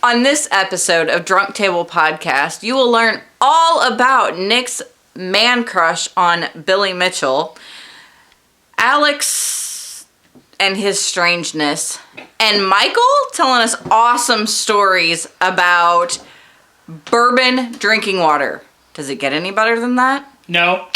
On this episode of Drunk Table Podcast, you will learn all about Nick's man crush on Billy Mitchell, Alex and his strangeness, and Michael telling us awesome stories about bourbon drinking water. Does it get any better than that? No.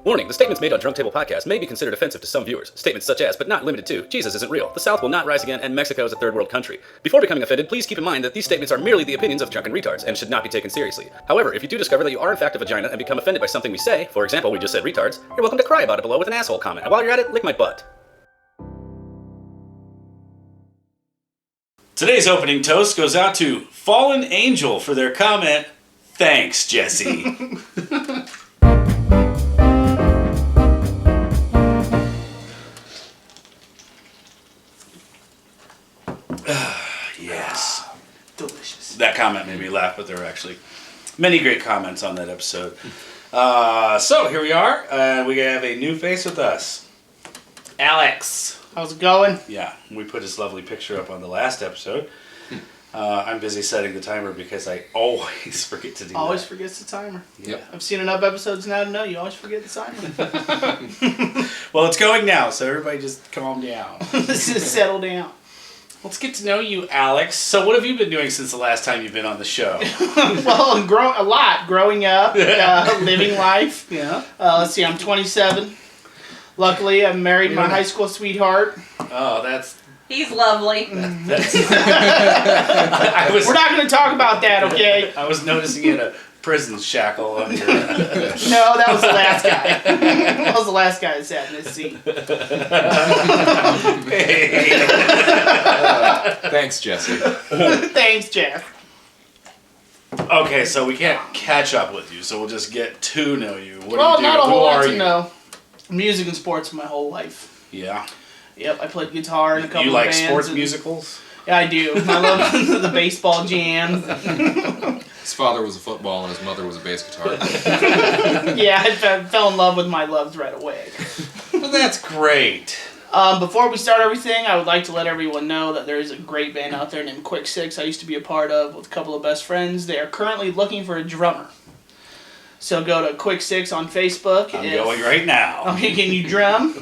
Warning, the statements made on Drunk Table Podcast may be considered offensive to some viewers. Statements such as, but not limited to, Jesus isn't real, the South will not rise again, and Mexico is a third world country. Before becoming offended, please keep in mind that these statements are merely the opinions of drunken retards and should not be taken seriously. However, if you do discover that you are in fact a vagina and become offended by something we say, for example, we just said retards, you're welcome to cry about it below with an asshole comment. And while you're at it, lick my butt. Today's opening toast goes out to Fallen Angel for their comment, "Thanks, Jesse." Yes. Delicious. That comment made me laugh, but there were actually many great comments on that episode. So here we are. We have a new face with us. Alex. How's it going? Yeah, we put his lovely picture up on the last episode. I'm busy setting the timer because I always forget to do Always that. forgets the timer. Yep. I've seen enough episodes now to know you always forget the timer. Well, it's going now, so everybody just calm down. Let's just settle down. Let's get to know you, Alex. So what have you been doing since the last time you've been on the show? Well, a lot. Growing up, living life. Yeah. Let's see, I'm 27. Luckily, I married my high school sweetheart. Oh, that's... He's lovely. We're not going to talk about that, okay? I was noticing you had a prison shackle on your... No, that was the last guy. That was the last guy that sat in this seat. Thanks, Jesse. Thanks, Jeff. Okay, so we can't catch up with you, so we'll just get to know you. What Well, do you do? not a whole Who lot are to you? know. Music and sports my whole life. Yeah. Yep, I played guitar in a couple You of like bands. sports and- musicals? Yeah, I do. I love the baseball jams. His father was a football and his mother was a bass guitar. Yeah, I fell in love with my loves right away. Well, that's great. Before we start everything, I would like to let everyone know that there is a great band out there named Quick Six I used to be a part of with a couple of best friends. They are currently looking for a drummer. So go to Quick Six on Facebook. I'm going right now. Okay, can you drum?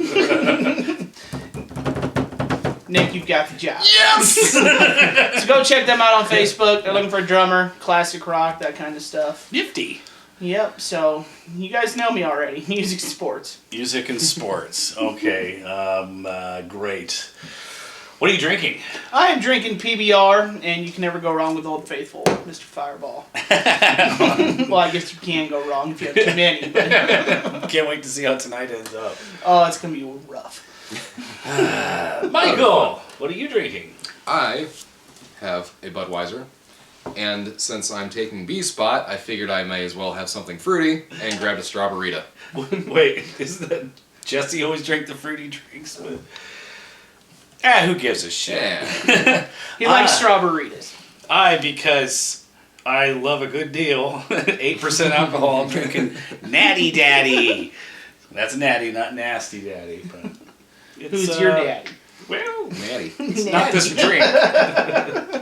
Nick, you've got the job. Yes! So go check them out on Facebook. They're looking for a drummer, classic rock, that kind of stuff. Nifty. Yep, so you guys know me already. Music and sports. Music and sports. Okay. Great. What are you drinking? I am drinking PBR, and you can never go wrong with Old Faithful, Mr. Fireball. Well, I guess you can go wrong if you have too many. But Can't wait to see how tonight ends up. oh, it's going to be rough. Michael, what are you drinking? I have a Budweiser, and since I'm taking B's spot, I figured I may as well have something fruity and grabbed a Strawberita. Wait, isn't that Jesse always drank the fruity drinks with? Who gives a shit? Yeah. He likes strawberries. Because I love a good deal. 8% alcohol, I'm drinking Natty Daddy. That's Natty, not Nasty Daddy. But it's, Who's your daddy? Well, Natty. it's not this drink.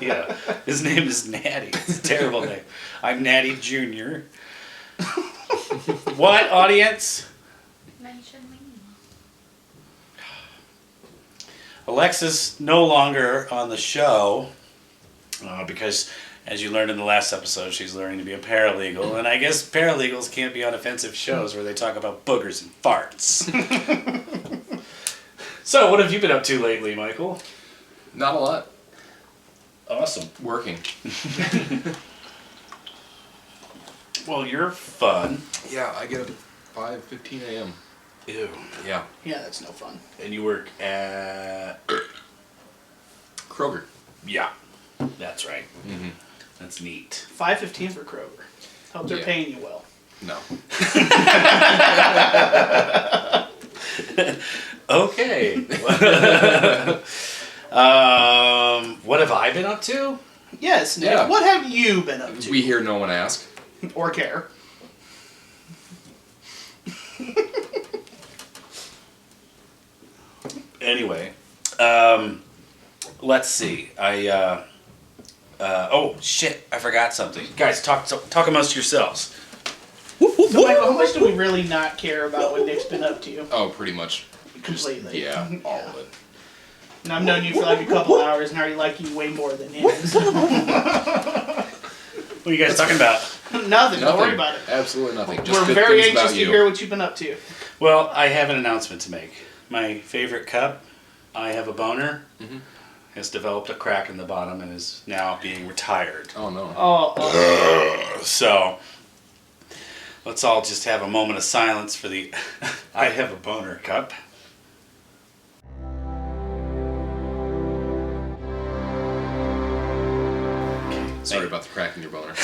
Yeah, his name is Natty. It's a terrible name. I'm Natty Jr. What, audience? Alexa's no longer on the show because, as you learned in the last episode, she's learning to be a paralegal. And I guess paralegals can't be on offensive shows where they talk about boogers and farts. So, what have you been up to lately, Michael? Not a lot. Awesome. Working. Well, you're fun. Yeah, I get up at 5:15 a.m. Ew. Yeah. Yeah, that's no fun. And you work at... Kroger. Yeah, that's right. Mm-hmm. That's neat. 5:15 for Kroger. Hope they're Yeah. paying you well. No. Okay. What have I been up to? Yes, Nick. Yeah. What have you been up to? We hear no one ask. Or care. Anyway, let's see. I Oh shit! I forgot something. Guys, talk amongst yourselves. So, Michael, how much do we really not care about what Nick's been up to? Oh, pretty much. Completely. Yeah, all of it. And I've known you for like a couple hours and I already like you way more than him. So. What are you guys talking about? Nothing. Don't worry about it. Absolutely nothing. Just We're good very things anxious about to you. hear what you've been up to. Well, I have an announcement to make. My favorite cup, I have a boner, has developed a crack in the bottom and is now being retired. Oh no. So, let's all just have a moment of silence for the I have a boner cup. Sorry about the crack in your boner.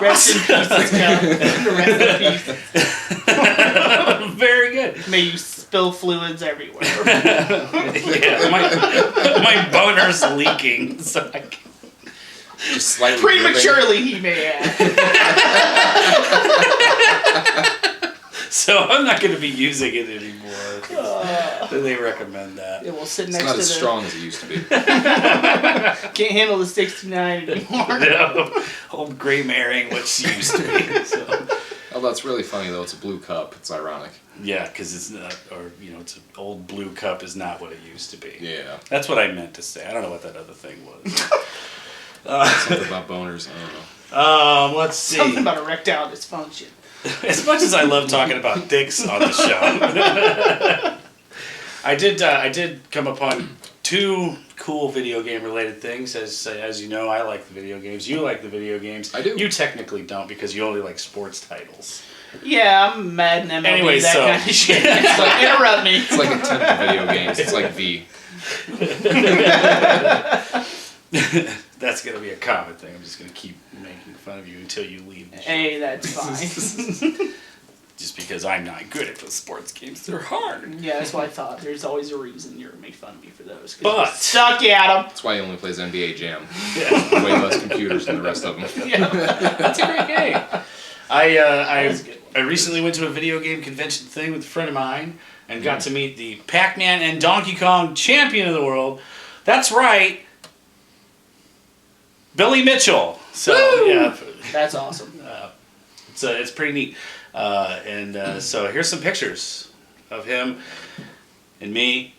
Rest in peace, let's go. Rest in peace. Very good. May you spill fluids everywhere. Yeah, my boner's leaking, so I can... Just slightly Prematurely, he may add. So I'm not going to be using it anymore. They recommend that. It will sit It's next not to as the... strong as it used to be. Can't handle the 69 anymore. No, old gray marrying what she used to be. So. Oh, that's really funny though. It's a blue cup. It's ironic. Yeah, because it's not, or it's an old blue cup is not what it used to be. Yeah. That's what I meant to say. I don't know what that other thing was. Something about boners. I don't know. Let's see. Something about erectile dysfunction. As much as I love talking about dicks on the show, I did come upon 2 cool video game related things. As you know, I like the video games. You like the video games. I do. You technically don't because you only like sports titles. Yeah, I'm mad in MLB, Anyway, that so- kind of shit. It's like, interrupt me. It's like a 10th of video games. It's like V. That's gonna be a common thing. I'm just gonna keep making fun of you until you leave the show. Hey, that's fine. Just because I'm not good at those sports games. They're hard. Yeah, that's what I thought. There's always a reason you're going to make fun of me for those. 'Cause But- you suck at them. That's why he only plays NBA Jam. Yeah. Way less computers than the rest of them. Yeah. That's a great game. I That's good. recently went to a video game convention thing with a friend of mine and got to meet the Pac-Man and Donkey Kong champion of the world. That's right, Billy Mitchell. So Woo! yeah, That's awesome. it's pretty neat. So here's some pictures of him and me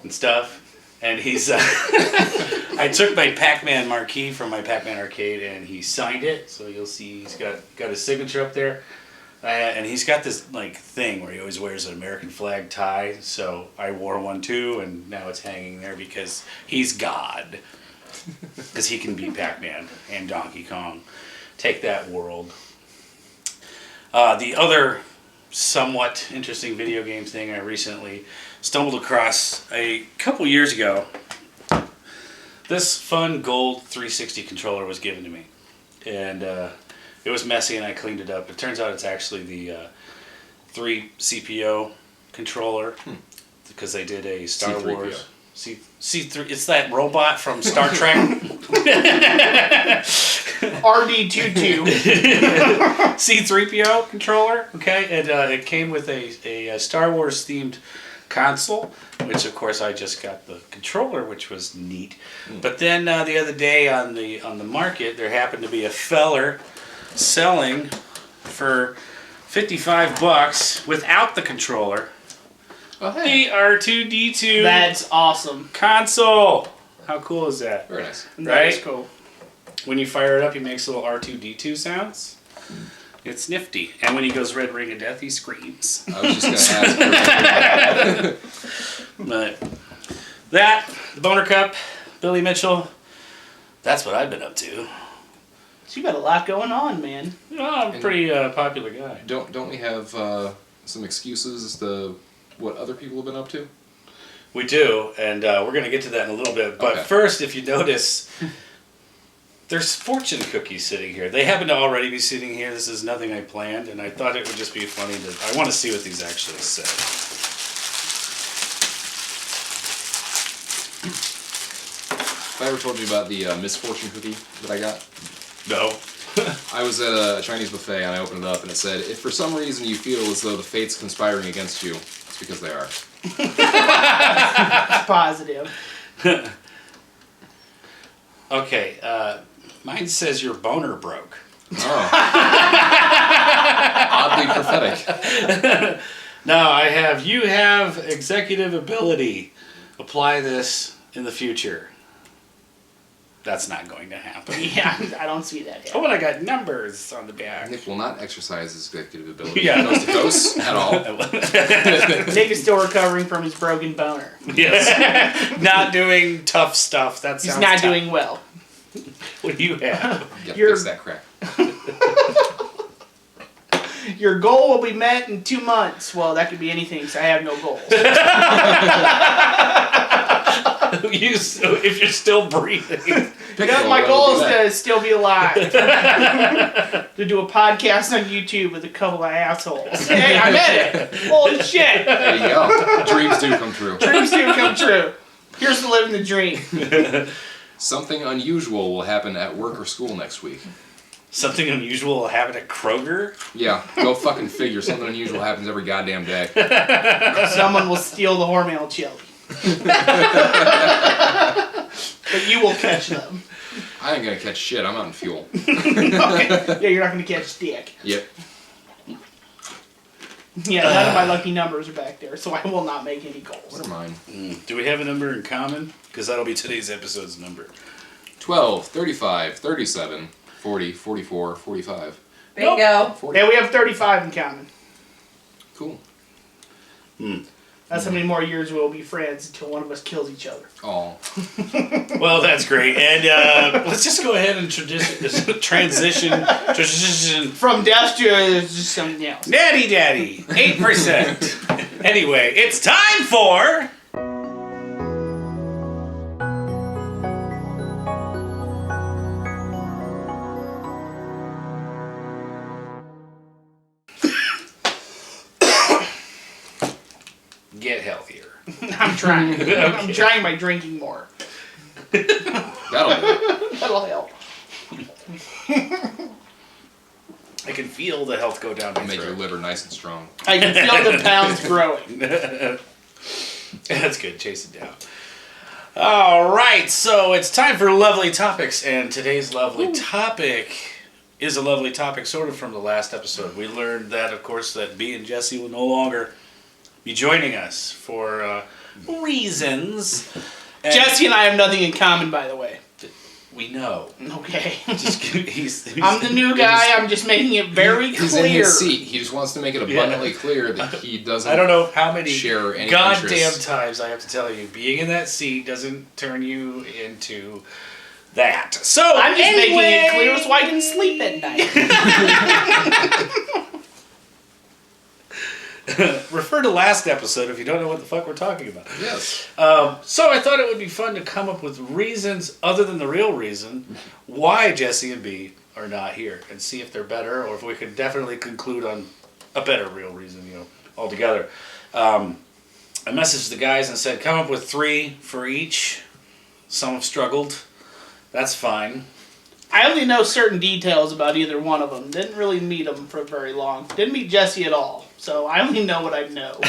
and stuff. And he's I took my Pac-Man marquee from my Pac-Man arcade and he signed it. So you'll see he's got his signature up there. And he's got this like thing where he always wears an American flag tie. So I wore one too, and now it's hanging there because he's God. Because he can beat Pac-Man and Donkey Kong. Take that, world. The other somewhat interesting video game thing I recently stumbled across a couple years ago. This fun gold 360 controller was given to me. And it was messy and I cleaned it up. It turns out it's actually the 3CPO controller. Because they did a Star C3PO. Wars... C3... It's that robot from Star Trek. RD22. C3PO controller, okay, and it came with a Star Wars themed console, which of course I just got the controller, which was neat. But then the other day on the market, there happened to be a feller selling for $55 without the controller. Oh, hey. The R2D2 That's awesome. console. How cool is that? Very nice. That is Right? cool. When you fire it up, he makes little R2D2 sounds. It's nifty. And when he goes red ring of death, he screams. I was just going to ask. But that, the Boner Cup, Billy Mitchell, that's what I've been up to. So you got a lot going on, man. Oh, I'm a pretty popular guy. Don't we have some excuses as to what other people have been up to? We do, and we're going to get to that in a little bit. But Okay. first, if you notice, there's fortune cookies sitting here. They happen to already be sitting here. This is nothing I planned, and I thought it would just be funny to... I want to see what these actually say. Have I ever told you about the misfortune cookie that I got? No. I was at a Chinese buffet and I opened it up and it said, if for some reason you feel as though the fate's conspiring against you, it's Because they are. Positive. Okay, mine says your boner broke. Oh. Oddly prophetic. No, I have, you have executive ability. Apply this in the future. That's not going to happen. Yeah, I don't see that yet. Oh, and I got numbers on the back. Nick will not exercise his executive ability Yeah. coast to coast at all. Nick is still recovering from his broken boner. Yes. Not doing tough stuff. That He's sounds not tough. doing well. What do you have? You gotta You're- fix that crack. Your goal will be met in 2 months. Well, that could be anything, so I have no goals. If you're still breathing. My goal is to still be alive. To do a podcast on YouTube with a couple of assholes. Hey, I met it. Holy shit. There you go. Dreams do come true. Dreams do come true. Here's to living the dream. Something unusual will happen at work or school next week. Something unusual will happen at Kroger. Yeah, go fucking figure. Something unusual happens every goddamn day. Someone will steal the Hormel chili. But you will catch them. I ain't gonna catch shit. I'm out in fuel. Okay. Yeah, you're not going to catch dick. Yep. Yeah, none of my lucky numbers are back there, so I will not make any What goals. are mine? Do we have a number in common? Because that'll be today's episode's number. 12, 35, 37, 40, 44, 45. Bingo. 40. Yeah, we have 35 in common. Cool. That's how many more years we'll be friends until one of us kills each other. Oh. Well, that's great. And let's just go ahead and transition. From death to just something else. Natty Daddy, 8%. Anyway, it's time for... Get healthier. I'm trying. I'm trying by drinking more. That'll do it. That'll help. I can feel the health go down my Make your throat. liver nice and strong. I can feel the pounds growing. That's good. Chase it down. All right, so it's time for lovely topics, and today's lovely topic is a lovely topic, sort of from the last episode. We learned that, of course, that B and Jesse will no longer be joining us for reasons. And Jesse and I have nothing in common, by the way. we know. Okay. He's I'm the new guy. I'm just making it very He's in clear. his seat. He just wants to make it abundantly clear that he doesn't. I don't know how many share any goddamn interests. times I have to tell you, being in that seat doesn't turn you into that. So I'm just making it anyway- clear so I can sleep at night. Refer to last episode if you don't know what the fuck we're talking about. Yes. So I thought it would be fun to come up with reasons other than the real reason why Jesse and B are not here, and see if they're better, or if we could definitely conclude on a better real reason, altogether. I messaged the guys and said, come up with 3 for each. Some have struggled. That's fine. I only know certain details about either one of them. Didn't really meet them for very long. Didn't meet Jesse at all. So I only know what I know.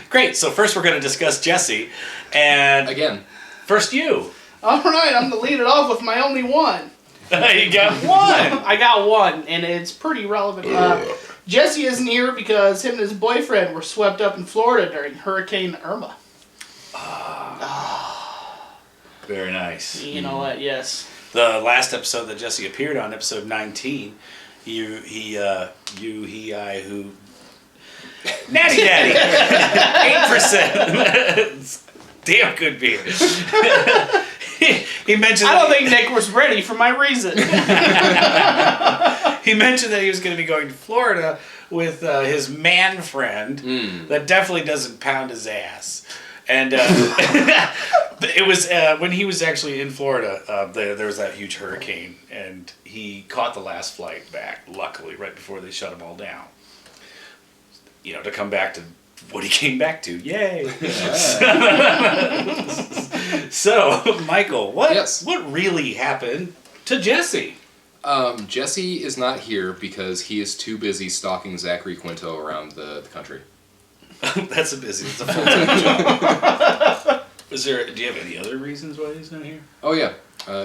Great. So first we're going to discuss Jesse. And Again. first you. All right, I'm going to lead it off with my only one. You got one. I got one, and it's pretty relevant. Jesse isn't here because him and his boyfriend were swept up in Florida during Hurricane Irma. Very nice. You know what? Yes. The last episode that Jesse appeared on, episode 19, Natty Daddy, 8%. Damn good beer. He mentioned. I don't think Nick was ready for my reason. He mentioned that he was going to be going to Florida with his man friend that definitely doesn't pound his ass. And it was when he was actually in Florida, there was that huge hurricane, and he caught the last flight back, luckily, right before they shut them all down. To come back to what he came back to. Yay! So, Michael, what really happened to Jesse? Jesse is not here because he is too busy stalking Zachary Quinto around the country. That's it's a full-time job. Do you have any other reasons why he's not here? Oh yeah,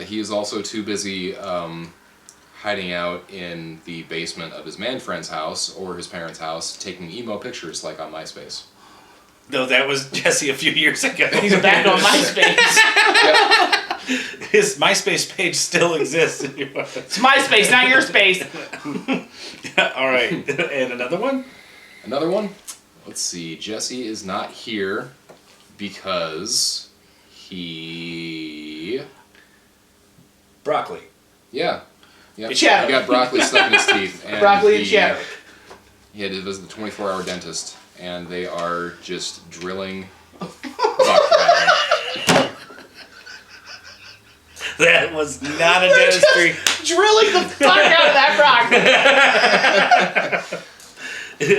he is also too busy hiding out in the basement of his man friend's house or his parents' house, taking emo pictures like on MySpace. No, that was Jesse a few years ago. He's back on MySpace. His MySpace page still exists. It's MySpace, not your space. All right, and another one. Another one. Let's see. Jesse is not here because he. Broccoli. Yeah. Yeah. He Cheddar. got broccoli stuck in his teeth. And Broccoli and cheddar. He had to visit the 24-hour dentist, and they are just drilling buck at him. That was not a dentistry. Drilling the fuck out of that broccoli.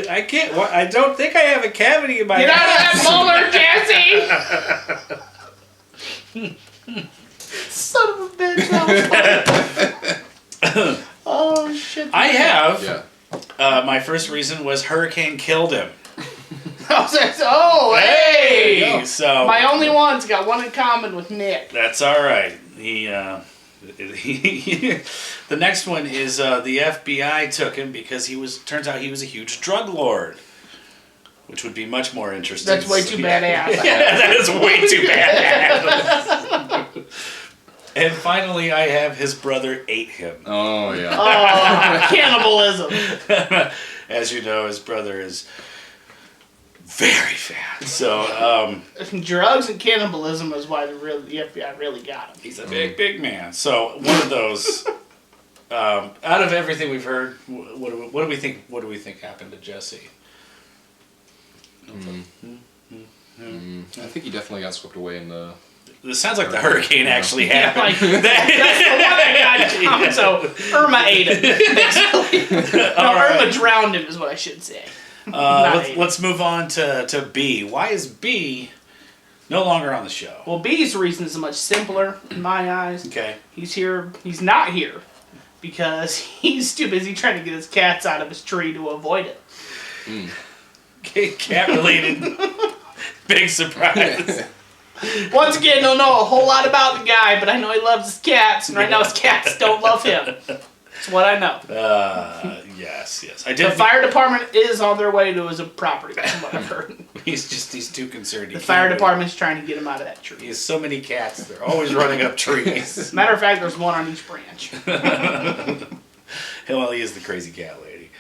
I can't. I don't think I have a cavity in my. Get out of that molar, Jesse! Son of a bitch, that was funny. Oh shit. I have. Yeah. My first reason was hurricane killed him. Oh, hey! So My only one's got one in common with Nick. that's all right. The next one is the FBI took him because turns out he was a huge drug lord, which would be much more interesting. That's way too badass. Yeah, that is way too badass. And finally, I have his brother ate him. Oh yeah. Oh, cannibalism. As you know, his brother is very fat. So Drugs and cannibalism is why the FBI really got him. he's a big man. So one of those. Out of everything we've heard, what do we think? What do we think happened to Jesse? I think he definitely got swept away in the. This sounds like the hurricane actually happened. Like, that's the one I got in common. So Irma ate him, basically. No, right. Irma drowned him is what I should say. Not let's move on to B. Why is B no longer on the show? Well, B's reason is much simpler in my eyes. Okay. He's not here because he's too busy trying to get his cats out of his tree to avoid it. Cat related. Big surprise. Once again, don't know a whole lot about the guy, but I know he loves his cats, and right now his cats don't love him. That's what I know. Yes. I did. The fire department is on their way to his property, from what I've heard. He's too concerned. The fire department's trying to get him out of that tree. He has so many cats. They're always running up trees. Matter of fact, there's one on each branch. Well, he is the crazy cat lady.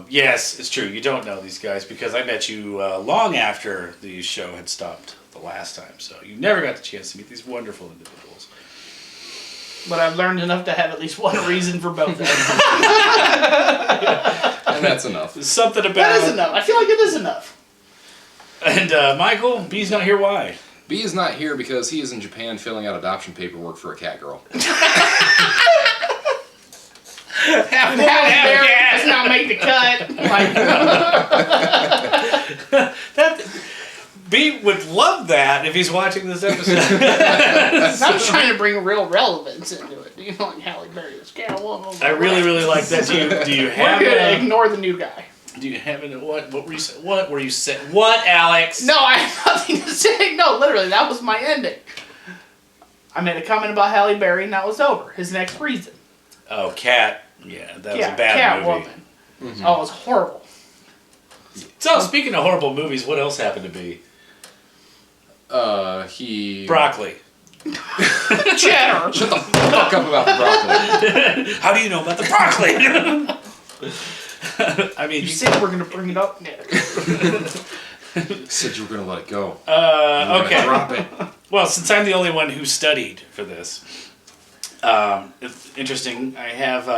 Yes, it's true. You don't know these guys because I met you long after the show had stopped the last time. So you never got the chance to meet these wonderful individuals. But I've learned enough to have at least one reason for both of them. And that's enough. Something about That is enough. I feel like it is enough. And Michael, B's not here. Why? B is not here because he is in Japan filling out adoption paperwork for a cat girl. Halle Berry does not make the cut. That B would love that if he's watching this episode. I'm trying to bring real relevance into it. You know, like Halle Berry was Catwoman. I really like that. Do you have? We're gonna ignore the new guy. Do you have it? What were you saying? What were you saying? What, Alex? No, I have nothing to say. No, literally, that was my ending. I made a comment about Halle Berry, and that was over. His next reason. Oh, Cat. Yeah, that was a bad movie. Catwoman. Oh, it was horrible. So, speaking of horrible movies, what else happened to be? He. Broccoli. Cheddar. Shut the fuck up about the broccoli. How do you know about the broccoli? I mean, You said we're gonna bring it up. Yeah. Said you were gonna let it go. okay. Drop it. Well, since I'm the only one who studied for this, it's interesting. I have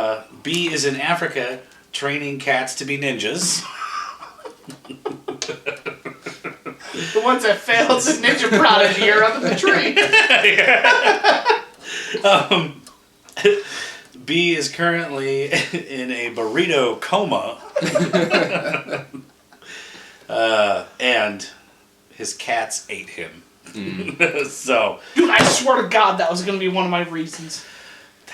B is in Africa training cats to be ninjas. The ones that failed the Ninja Prodigy are up in the tree. B is currently in a burrito coma. And his cats ate him. So, Dude, I swear to God that was going to be one of my reasons.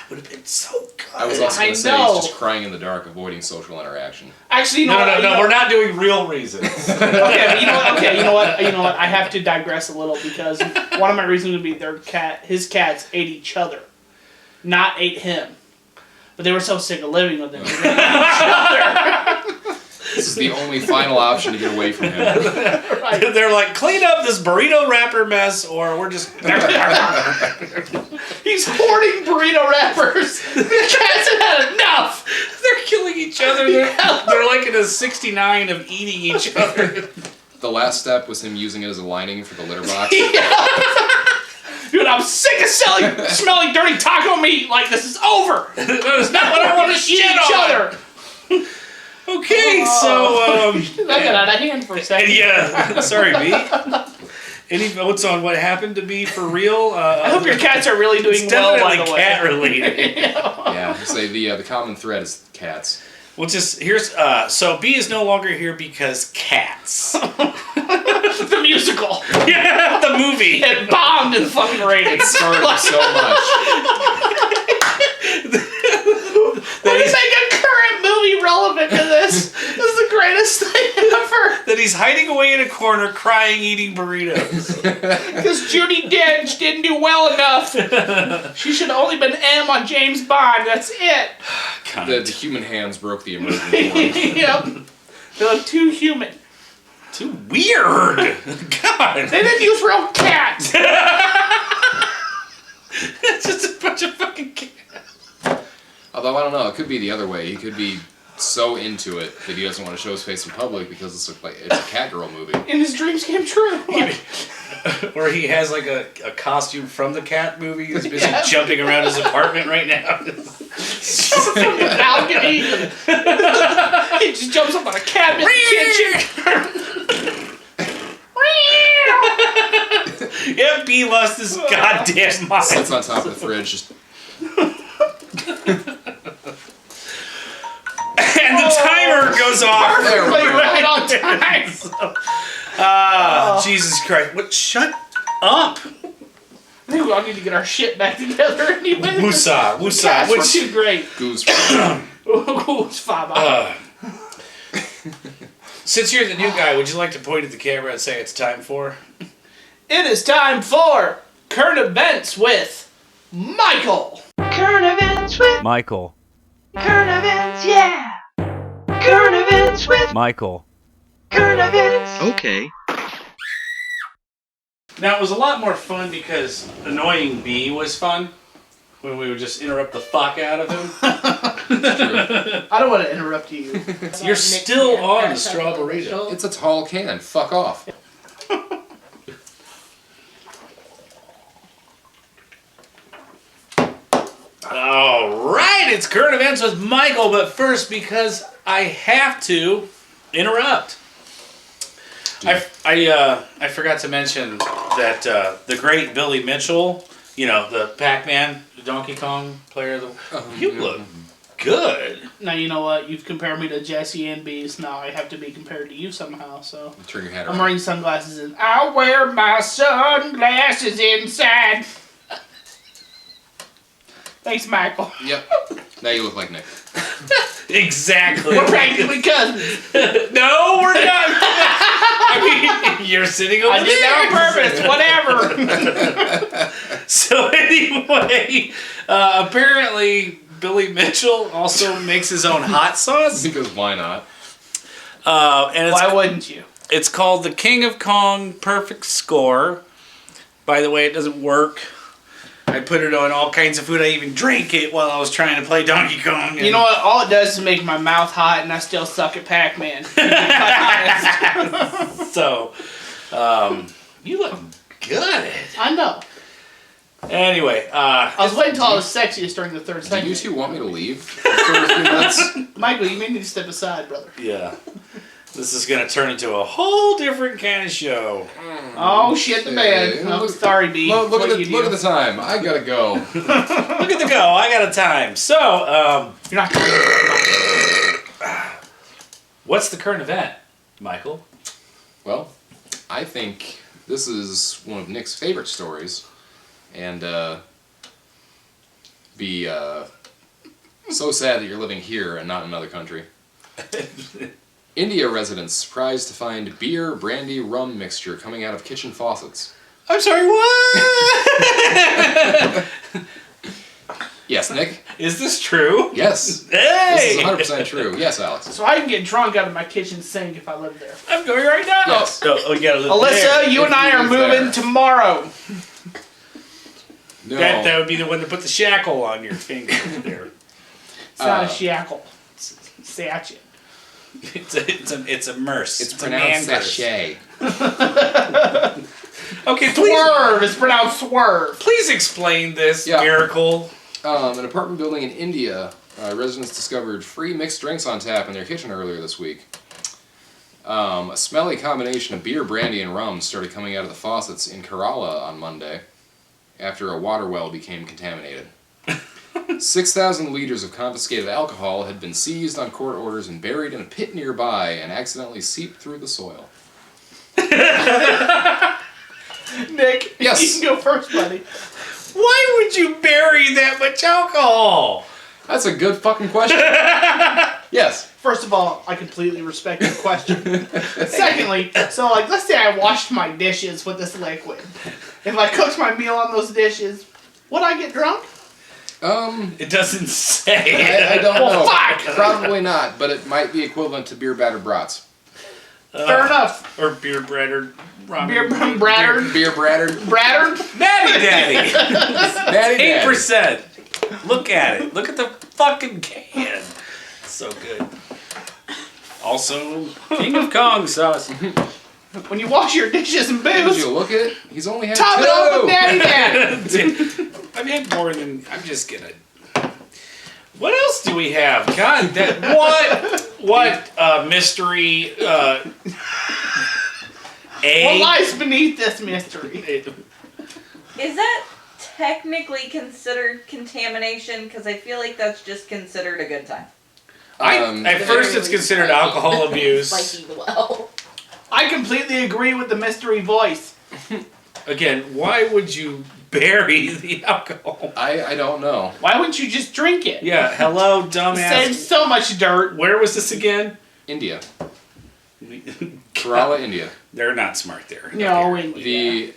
would have been so good. I was also going I to say know. he's just crying in the dark, avoiding social interaction. Actually, you know what? No, we're not doing real reasons. Okay, but you know what? I have to digress a little because one of my reasons would be his cats ate each other, not ate him. But they were so sick of living with him. They ate each other. This is the only final option to get away from him. Right. They're like, clean up this burrito wrapper mess, or we're just. He's hoarding burrito wrappers. The cats have had enough. They're killing each other. They're like in a 69 of eating each other. The last step was him using it as a lining for the litter box. Dude, I'm sick of smelling dirty taco meat. Like, this is over. That's not what I want to Eat shit each on. other. Okay, so That got out of hand for a second. yeah. Sorry, B. Any votes on what happened to be for real? I hope your cats are really doing It's well, by definitely the way. cat related. Yeah, say the common thread is cats. Well, so B is no longer here because cats. The musical. Yeah, the movie. It bombed in fucking ratings. Started so much. What is make a current movie relevant to this? This is the greatest thing ever. That he's hiding away in a corner, crying, eating burritos. Because Judi Dench didn't do well enough. She should have only been M on James Bond. That's it. The human hands broke the immersion form. Yep. They look too human. Too weird. God. They didn't use real cats. It's just a bunch of fucking cats. Although, I don't know, it could be the other way. He could be so into it that he doesn't want to show his face in public because it's a cat girl movie. And his dreams came true. Or he has like a costume from the cat movie. He's busy jumping around his apartment right now. From the balcony. He just jumps up on a cabinet in the kitchen. Yep, B lost his goddamn mind. Sits on top of the fridge, just And the timer goes off. there we Perfectly go. right on time. Jesus Christ. What? Shut up. I think we all need to get our shit back together anyway. Woosah. Cats were too great. goose. Goose faba. Since you're the new guy, would you like to point at the camera and say it's time for? It is time for current events with Michael. Current events with Michael. current events, yeah. Current events with Michael. current events. Okay. Now, it was a lot more fun because annoying B was fun. When we would just interrupt the fuck out of him. I don't want to interrupt you. You're still on the straw burrito. It's a tall can. Fuck off. Alright, it's current events with Michael, but first, because I have to interrupt. I forgot to mention that the great Billy Mitchell, you know, the Pac-Man, Donkey Kong player, you look good. Now you know what? You've compared me to Jesse and Beast. Now I have to be compared to you somehow. So Turn your head I'm around. wearing sunglasses and I'll wear my sunglasses inside. Thanks, Michael. Yep. Now you look like Nick. Exactly. We're practically cousins. No, we're not. I mean, you're sitting over I did that on purpose. Whatever. So anyway, apparently Billy Mitchell also makes his own hot sauce. Because why not? And Why wouldn't you? it's called the King of Kong Perfect Score. By the way, it doesn't work. I put it on all kinds of food. I even drank it while I was trying to play Donkey Kong. You know what? All it does is make my mouth hot, and I still suck at Pac-Man. To be quite honest. So, you look good. I know. Anyway, I was waiting until I was sexiest during the third Do segment. you two want me to leave for a few minutes? Michael, you may need to step aside, brother. yeah. This is going to turn into a whole different kind of show. Oh shit, the bed. Hey, Oh, look- sorry, B. Look What at you the do. time. I gotta go. Look at the go. I got a time. So, You're not. what's the current event, Michael? Well, I think this is one of Nick's favorite stories, and be so sad that you're living here and not in another country. India residents surprised to find beer, brandy, rum mixture coming out of kitchen faucets. I'm sorry, what? Yes, Nick? Is this true? Yes. Hey! This is 100% true. Yes, Alex. So I can get drunk out of my kitchen sink if I live there. I'm going right now. Yes. Oh, you gotta live Alyssa, there. you and I are live moving there. tomorrow. No. That would be the one to put the shackle on your finger there. It's not a shackle. It's a statue. It's a merce. It's a pronounced man curse. sachet. Okay, please. Swerve. It's pronounced swerve. Please explain this Yeah. miracle. An apartment building in India, residents discovered free mixed drinks on tap in their kitchen earlier this week. A smelly combination of beer, brandy, and rum started coming out of the faucets in Kerala on Monday after a water well became contaminated. 6,000 liters of confiscated alcohol had been seized on court orders and buried in a pit nearby and accidentally seeped through the soil. Nick, Yes. you can go first, buddy. Why would you bury that much alcohol? That's a good fucking question. Yes. First of all, I completely respect your question. Secondly, so like, let's say I washed my dishes with this liquid. If I cooked my meal on those dishes, would I get drunk? It doesn't say. I don't Well, know. fuck! Probably not, but it might be equivalent to beer battered brats. Fair enough. Or beer brattered. Beer brattered. Beer battered. Brattered. Natty Daddy. Natty 8%. Look at it. Look at the fucking can. So good. Also, King of Kong sauce. When you wash your dishes and Did booze, you look at it? He's only had top it off with two. Natty Daddy. I've had more than. I'm just gonna. What else do we have? God, that what mystery? What lies beneath this mystery? Is that technically considered contamination? Because I feel like that's just considered a good time. At first, it's considered alcohol abuse. Spiky well. I completely agree with the mystery voice. Again, why would you bury the alcohol? I don't know. Why wouldn't you just drink it? Yeah, hello, It dumbass. saves so much dirt. Where was this again? India. Kerala, India. They're not smart there. No, The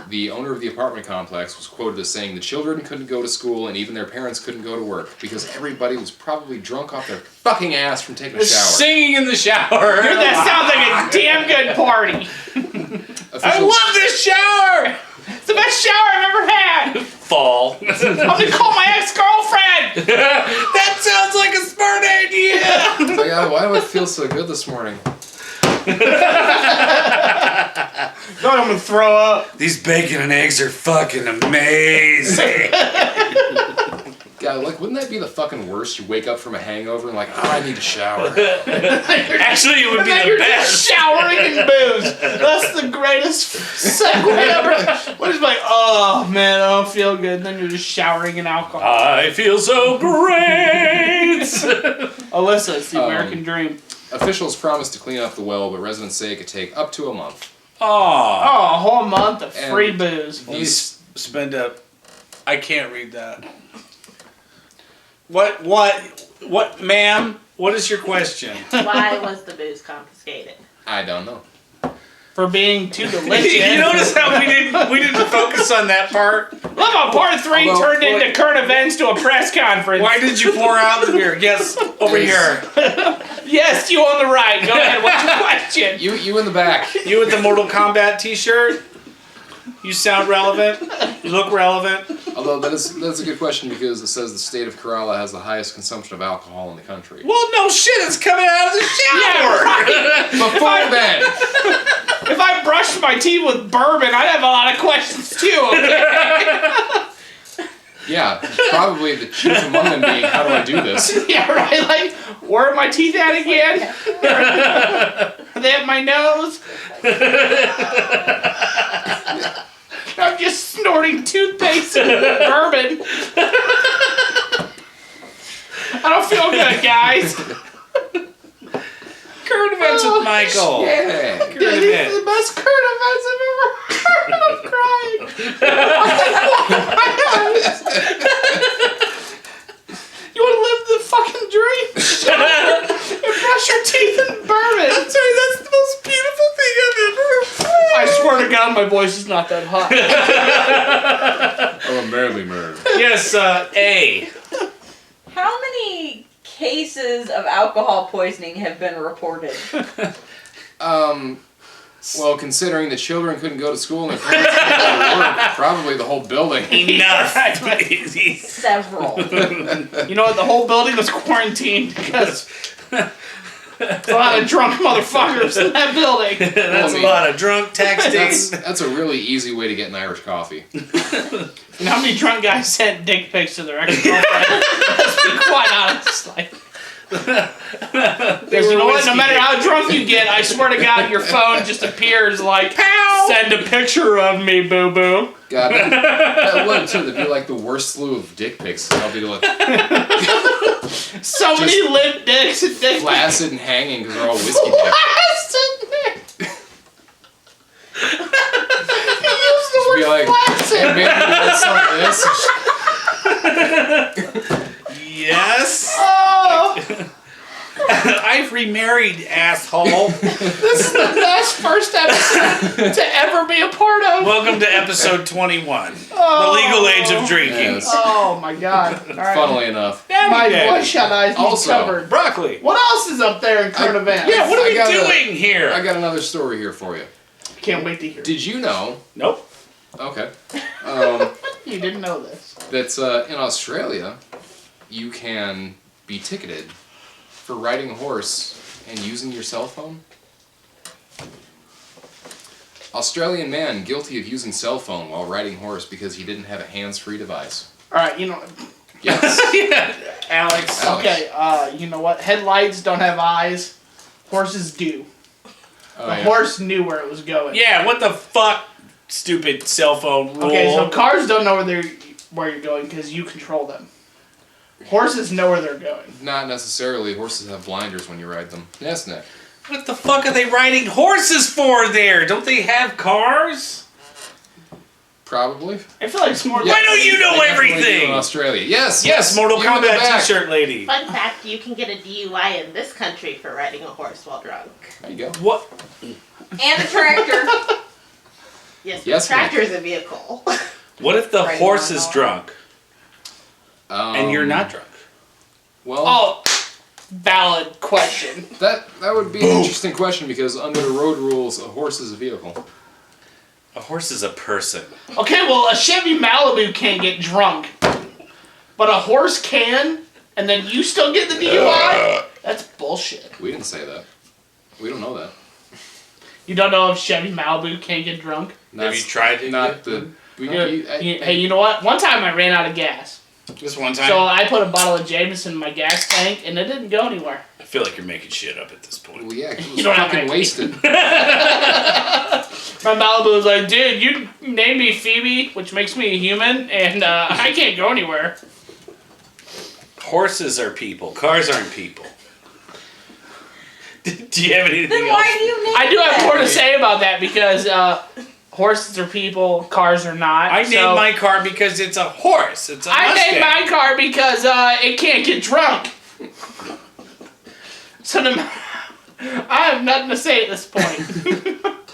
the owner of the apartment complex was quoted as saying the children couldn't go to school and even their parents couldn't go to work because everybody was probably drunk off their fucking ass from taking a shower. Singing in the shower. that sounds like a damn good party. I love this shower. It's the best shower I've ever had. Fall. I'm gonna call my ex-girlfriend. That sounds like a smart idea. Oh my God, why do I feel so good this morning? God, I'm gonna throw up. These bacon and eggs are fucking amazing. God, like, wouldn't that be the fucking worst? You wake up from a hangover and like, oh, I need a shower. Actually, it would And be then the you're best. just showering in booze. That's the greatest segue ever. What is like, oh man, I don't feel good. And then you're just showering in alcohol. I feel so great. Alyssa, it's the American dream. Officials promised to clean up the well, but residents say it could take up to a month. Aw. Oh, a whole month of And free booze. These Spend up. I can't read that. What, ma'am? What is your question? Why was the booze confiscated? I don't know. For being too delicious. You notice how we didn't focus on that part? Look how part 3 Although, turned into current events to a press conference. Why did you pour out the beer? Yes, over here. Yes, you on the right. Go ahead. What's your question? You in the back. You with the Mortal Kombat t-shirt? You sound relevant. You look relevant. Although that's a good question because it says the state of Kerala has the highest consumption of alcohol in the country. Well, no shit, it's coming out of the shower. Yeah, right. Before then, If I brushed my teeth with bourbon, I'd have a lot of questions too. Okay? yeah, probably the chief among them being, how do I do this? Yeah, right. Like, where are my teeth at again? Are they at my nose? I'm just snorting toothpaste and bourbon. I don't feel good, guys. Current events with Michael. Yeah. Current These are event. the best current events I've ever heard. I'm crying. my voice is not that hot. Oh, a manly man. Yes, A. How many cases of alcohol poisoning have been reported? Well, considering the children couldn't go to school and their parents couldn't go to work, probably the whole building. Enough. Several. You know what? The whole building was quarantined because there's a lot of drunk motherfuckers in that building. That's a lot of drunk texting. That's a really easy way to get an Irish coffee. And how many drunk guys sent dick pics to their ex-girlfriend? Let's be quite honest. Like, because you know what? No matter how drunk you get, I swear to God, your phone just appears like, send a picture of me, boo-boo. God, that would too. That'd be like the worst slew of dick pics. I'll be like So many limp dicks and dick flaccid and hanging because they're all whiskey dicks. Use the Be word like, flaccid. hey, maybe that's some of this. Yes. Oh, I've remarried, asshole. this is the best first episode to ever be a part of. Welcome to episode 21. Oh. The legal age of drinking. Yes. Oh my God! All right. Funnily enough. My Daddy. bloodshot eyes need Also, covered. Broccoli. What else is up there in current events? Yeah, what are I we got doing here? I got another story here for you. Can't wait to hear. Did you know? Nope. Okay. You didn't know this. That's in Australia, you can be ticketed for riding a horse and using your cell phone. Australian man guilty of using cell phone while riding horse because he didn't have a hands-free device. All right, you know. Yes. Alex. Okay, you know what? Headlights don't have eyes. Horses do. Oh, The yeah. horse knew where it was going. Yeah, what the fuck, stupid cell phone rule. Okay, so cars don't know where you're going because you control them. Horses know where they're going. Not necessarily. Horses have blinders when you ride them. Yes, Nick. What the fuck are they riding horses for there? Don't they have cars? Probably. I feel like it's more. Why don't you know They definitely do everything? In Australia. Yes. Yes, Mortal you in the Kombat back. t-shirt lady. Fun fact, you can get a DUI in this country for riding a horse while drunk. There you go. What? And a tractor. Yes, Yes, the tractor is a vehicle. What if the Riding horse on is a- drunk and you're not drunk? Well, Oh, valid question. that would be an interesting question because under the road rules, a horse is a vehicle. A horse is a person. Okay, well, a Chevy Malibu can't get drunk, but a horse can, and then you still get the DUI? That's bullshit. We didn't say that. We don't know that. You don't know if Chevy Malibu can't get drunk? Have you tried to? Not the. We, Hey, you know what? One time I ran out of gas. Just one time? So I put a bottle of Jameson in my gas tank, and it didn't go anywhere. I feel like you're making shit up at this point. Well, yeah, 'cause it was You don't have fucking to- wasted. My Malibu was like, dude, you named me Phoebe, which makes me a human, and I can't go anywhere. Horses are people. Cars aren't people. Do you have anything Then else? why do you name I do have them? more to say about that because horses are people, cars are not. I named my car because it's a horse. It's a I Mustang. named my car because it can't get drunk. So I have nothing to say at this point.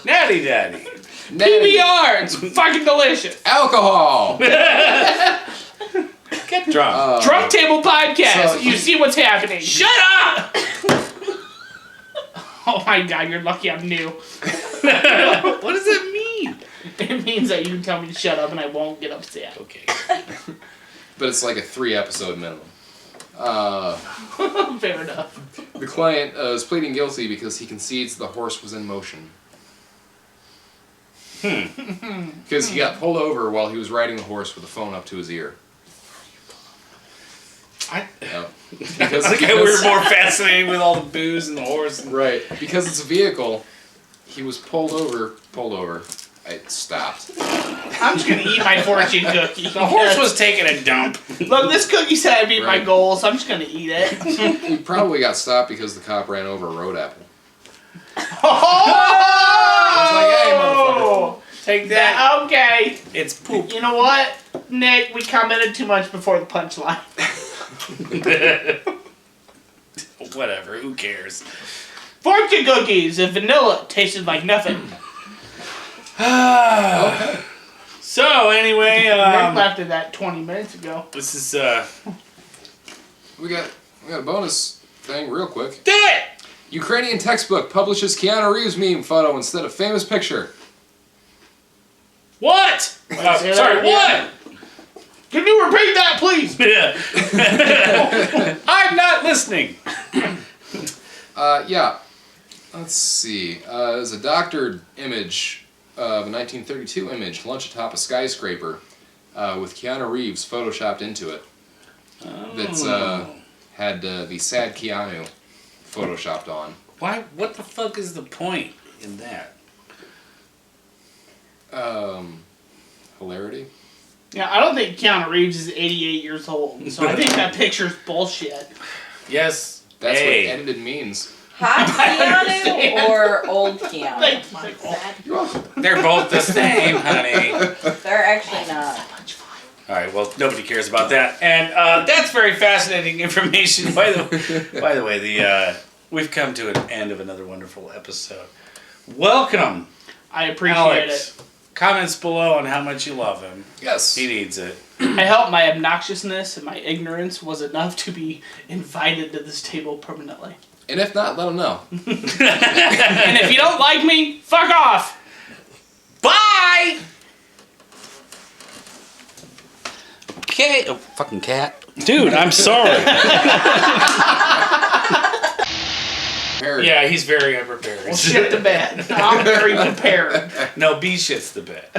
Natty Daddy. PBR, it's fucking delicious. Alcohol. Get drunk. Drunk Table Podcast. so- You see what's happening. Shut up! Oh my God, you're lucky I'm new. What does that mean? It means that you can tell me to shut up and I won't get upset. Okay. But it's like a 3-episode minimum. Fair enough. The client is pleading guilty because he concedes the horse was in motion. Because he got pulled over while he was riding the horse with the phone up to his ear. I Because, think we were more fascinated with all the booze and the horse. right. Because it's a vehicle, he was pulled over. I stopped. I'm just gonna eat my fortune cookie. The horse was taking a dump. Look, this cookie said I beat my Right. goals. I'm just gonna eat it. He probably got stopped because the cop ran over a road apple. Oh! Take that. Okay. It's poop. You know what, Nick? We commented too much before the punchline. Whatever. Who cares? Fortune cookies. If vanilla tasted like nothing. Okay. So anyway, Nick left it that 20 minutes ago. this is We got a bonus thing real quick. do it. Ukrainian textbook publishes Keanu Reeves meme photo instead of famous picture. What? say that Sorry, again. Can you repeat that, please? what? I'm not listening. Yeah. Let's see. There's a doctored image of a 1932 image launched atop a skyscraper with Keanu Reeves photoshopped into it. That's had the sad Keanu photoshopped on. Why? What the fuck is the point in that? Hilarity. Yeah, I don't think Keanu Reeves is 88 years old, so I think that picture's bullshit. Yes. That's Hey. what edited means. Hot Keanu or old Keanu? Like, You're welcome. They're both the same, honey. They're actually not. All right. Well, nobody cares about that, and that's very fascinating information. By the way, we've come to an end of another wonderful episode. Welcome, I appreciate Alex. it. Comments below on how much you love him. Yes. He needs it. I hope my obnoxiousness and my ignorance was enough to be invited to this table permanently. And if not, let him know. And if you don't like me, fuck off! Bye. Okay. Oh, fucking cat. Dude, I'm sorry. Prepared. Yeah, he's very unprepared. Well, shit the bed. I'm very prepared. No, B shits the bed.